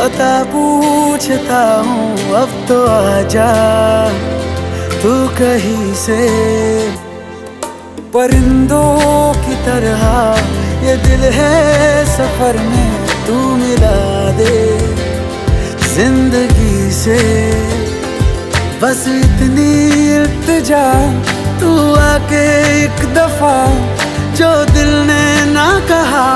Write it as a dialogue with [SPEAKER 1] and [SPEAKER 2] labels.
[SPEAKER 1] पता पूछता हूँ अब तो आजा तू कहीं से। परिंदों की तरह ये दिल है सफर में, तू मिला दे जिंदगी से। बस इतनी इल्तिजा तू आके एक दफा जो दिल ने ना कहा।